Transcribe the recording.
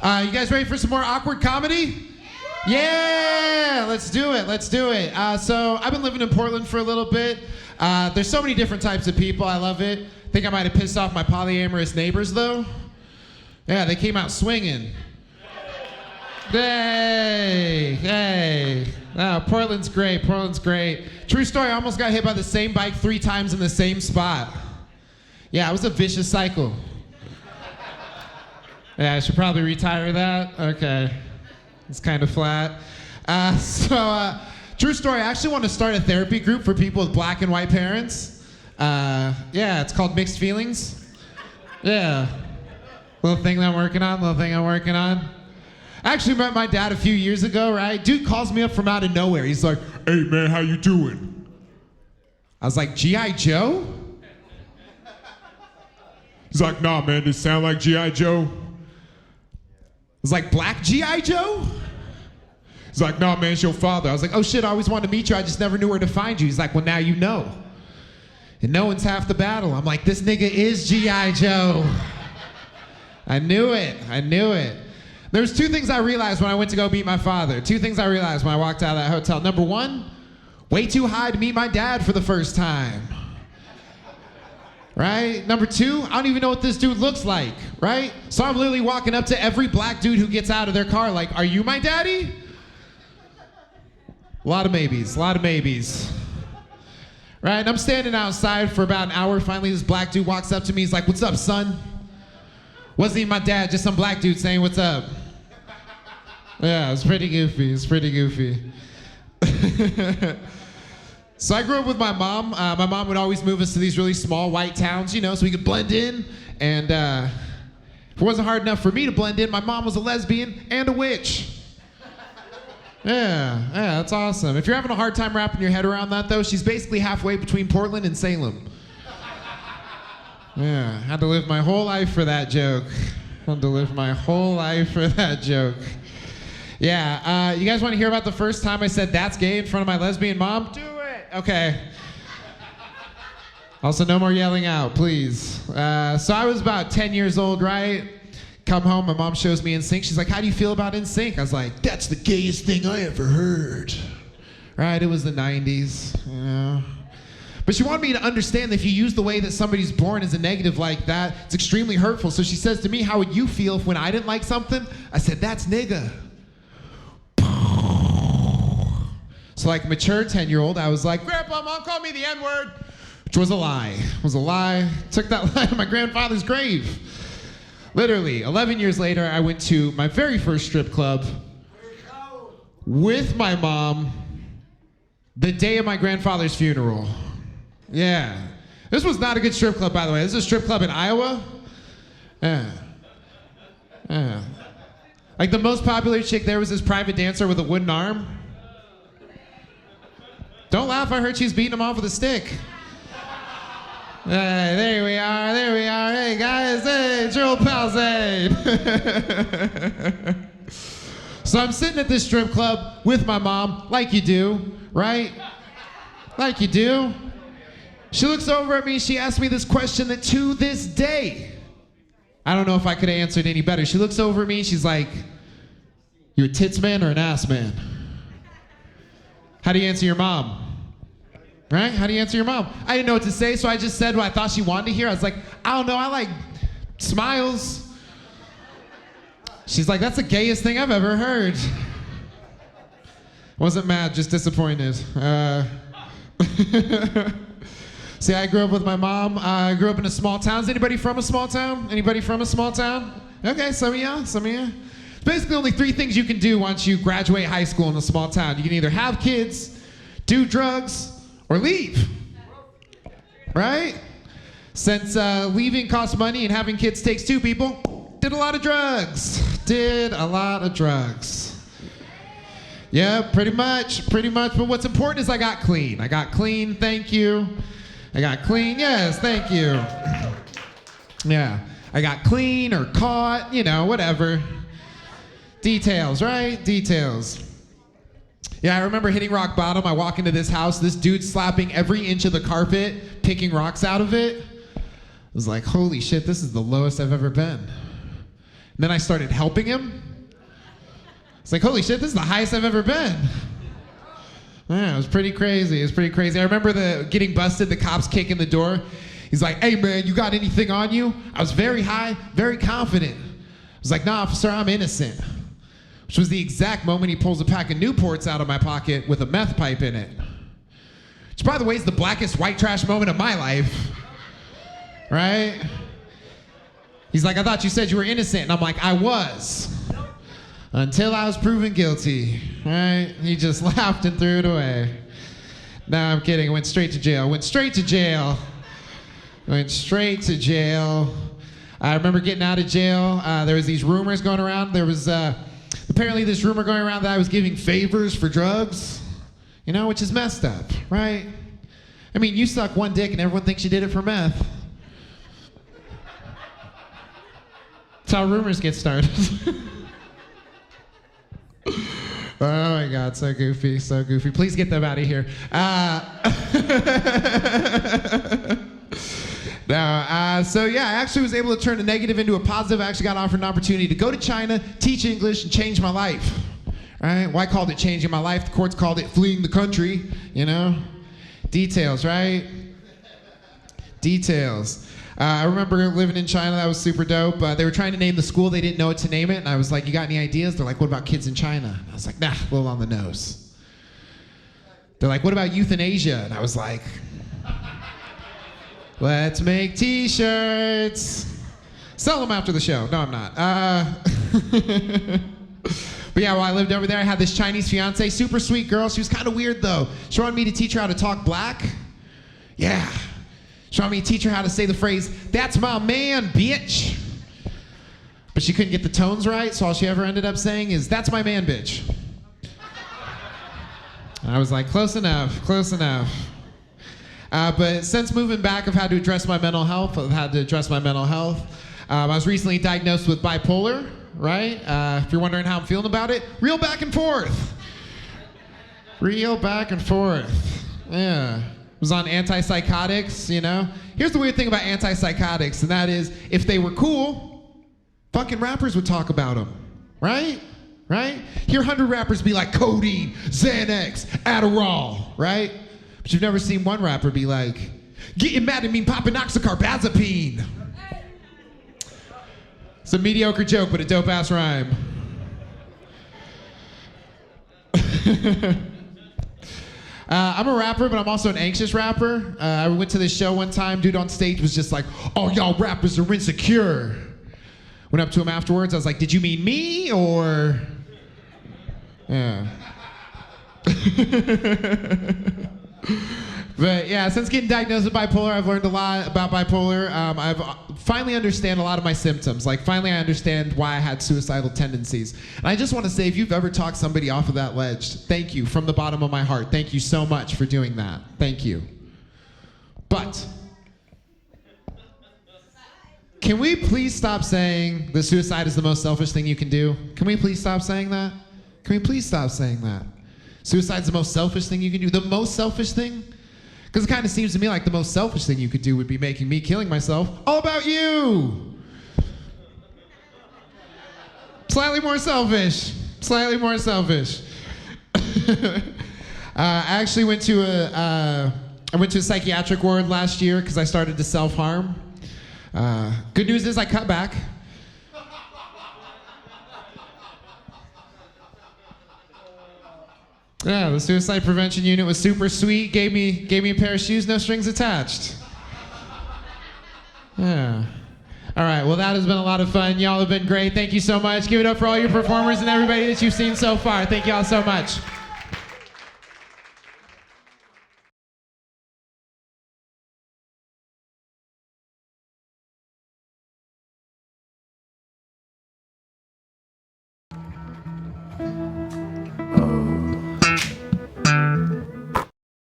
You guys ready for some more awkward comedy? Yeah, let's do it. So I've been living in Portland for a little bit. There's so many different types of people. I love it. Think I might have pissed off my polyamorous neighbors though. Yeah, they came out swinging. Hey. Oh, Portland's great. True story, I almost got hit by the same bike 3 times in the same spot. Yeah, it was a vicious cycle. Yeah, I should probably retire that. Okay. It's kind of flat. True story, I actually want to start a therapy group for people with black and white parents. Yeah, it's called Mixed Feelings. Yeah. Little thing I'm working on. I actually met my dad a few years ago, right? Dude calls me up from out of nowhere. He's like, "Hey man, how you doing?" I was like, "G.I. Joe?" He's like, "Nah man, does it sound like G.I. Joe?" I was like, "Black G.I. Joe?" He's like, "No, man, it's your father." I was like, "Oh shit, I always wanted to meet you. I just never knew where to find you." He's like, "Well, now you know. And knowing's half the battle." I'm like, this nigga is G.I. Joe. I knew it. There was 2 things I realized when I went to go meet my father. 2 things I realized when I walked out of that hotel. Number 1, way too high to meet my dad for the first time. Right? Number 2, I don't even know what this dude looks like, right? So I'm literally walking up to every black dude who gets out of their car like, "Are you my daddy?" A lot of maybes. Right, and I'm standing outside for about an hour. Finally, this black dude walks up to me. He's like, "What's up, son?" Wasn't even my dad, just some black dude saying, "What's up?" Yeah, it's pretty goofy. So I grew up with my mom. My mom would always move us to these really small white towns, you know, so we could blend in. And if it wasn't hard enough for me to blend in, my mom was a lesbian and a witch. Yeah, that's awesome. If you're having a hard time wrapping your head around that, though, she's basically halfway between Portland and Salem. Yeah, had to live my whole life for that joke. Yeah, you guys want to hear about the first time I said "that's gay" in front of my lesbian mom? Do it! Okay. Also, no more yelling out, please. So I was about 10 years old, right? Come home, my mom shows me NSYNC. She's like, "How do you feel about NSYNC?" I was like, "That's the gayest thing I ever heard." Right, it was the 90s, you know. But she wanted me to understand that if you use the way that somebody's born as a negative like that, it's extremely hurtful. So she says to me, "How would you feel if when I didn't like something, I said, 'That's nigga'?" So like a mature 10-year-old, I was like, "Grandpa, Mom called me the N-word," which was a lie. Took that lie to my grandfather's grave. Literally, 11 years later, I went to my very first strip club with my mom the day of my grandfather's funeral. Yeah. This was not a good strip club, by the way. This is a strip club in Iowa. Yeah. Like the most popular chick there was this private dancer with a wooden arm. Don't laugh, I heard she's beating him off with a stick. Hey, there we are. Hey guys, hey, it's your old pal Zane. So I'm sitting at this strip club with my mom, like you do, right? Like you do. She looks over at me, she asks me this question that to this day, I don't know if I could have answered any better. She looks over at me, she's like, "You a tits man or an ass man?" How do you answer your mom? Right? How do you answer your mom? I didn't know what to say, so I just said what I thought she wanted to hear. I was like, "I don't know, I like smiles." She's like, "That's the gayest thing I've ever heard." Wasn't mad, just disappointed. See, I grew up with my mom. I grew up in a small town. Is anybody from a small town? Okay, some of you. It's basically only 3 things you can do once you graduate high school in a small town. You can either have kids, do drugs, or leave. Right? Since leaving costs money and having kids takes 2 people, did a lot of drugs. Yeah, pretty much. But what's important is I got clean. Thank you. Yes, thank you. Yeah, I got clean or caught, you know, whatever. Details, right? Yeah, I remember hitting rock bottom. I walk into this house, this dude slapping every inch of the carpet, picking rocks out of it. I was like, holy shit, this is the lowest I've ever been. then I started helping him. It's like, holy shit, this is the highest I've ever been. Yeah, it was pretty crazy. It was pretty crazy. I remember getting busted, the cops kicking the door. He's like, hey man, you got anything on you? I was very high, very confident. I was like, nah, officer, I'm innocent. Which was the exact moment he pulls a pack of Newports out of my pocket with a meth pipe in it. Which, by the way, is the blackest white trash moment of my life. Right? He's like, I thought you said you were innocent. And I'm like, I was. Until I was proven guilty. Right? He just laughed and threw it away. No, I'm kidding. I went straight to jail. Went straight to jail. I remember getting out of jail. There was these rumors going around. There was apparently this rumor going around that I was giving favors for drugs. You know, which is messed up, right? I mean, you suck one dick and everyone thinks you did it for meth. That's how rumors get started. Oh my God, so goofy, so goofy. Please get them out of here. So yeah, I actually was able to turn a negative into a positive. I actually got offered an opportunity to go to China, teach English, and change my life. Right? Well, I called it changing my life. The courts called it fleeing the country, you know? Details, right? Details. I remember living in China. That was super dope. They were trying to name the school. They didn't know what to name it. And I was like, you got any ideas? They're like, what about kids in China? And I was like, nah, a little on the nose. They're like, what about euthanasia? And I was like, let's make t-shirts. Sell them after the show. No, I'm not. But yeah, while I lived over there, I had this Chinese fiance, super sweet girl. She was kind of weird though. She wanted me to teach her how to talk black. Yeah. She wanted me to teach her how to say the phrase, that's my man, bitch. But she couldn't get the tones right, so all she ever ended up saying is, that's my man, bitch. And I was like, close enough, close enough. But since moving back, I've had to address my mental health. I was recently diagnosed with bipolar, right? If you're wondering how I'm feeling about it, real back and forth. Real back and forth. Yeah. Was on antipsychotics, you know? Here's the weird thing about antipsychotics, and that is, if they were cool, fucking rappers would talk about them, right? Right? Hear 100 rappers be like, codeine, Xanax, Adderall, right? But you've never seen one rapper be like, getting mad at me, popping oxycarbazepine. It's a mediocre joke, but a dope-ass rhyme. I'm a rapper, but I'm also an anxious rapper. I went to this show one time. Dude on stage was just like, oh, y'all rappers are insecure. Went up to him afterwards. I was like, did you mean me or? Yeah. But yeah, since getting diagnosed with bipolar, I've learned a lot about bipolar. I've finally understand a lot of my symptoms. Like finally I understand why I had suicidal tendencies. And I just want to say, if you've ever talked somebody off of that ledge, thank you from the bottom of my heart. Thank you so much for doing that. Thank you. But can we please stop saying that suicide is the most selfish thing you can do? Can we please stop saying that? Can we please stop saying that? Suicide's the most selfish thing you can do. The most selfish thing? Because it kind of seems to me like the most selfish thing you could do would be making me killing myself all about you. Slightly more selfish. Slightly more selfish. I actually went to a psychiatric ward last year because I started to self-harm. Good news is I cut back. Yeah, the suicide prevention unit was super sweet. Gave me a pair of shoes, no strings attached. Yeah. All right, well that has been a lot of fun. Y'all have been great. Thank you so much. Give it up for all your performers and everybody that you've seen so far. Thank y'all so much.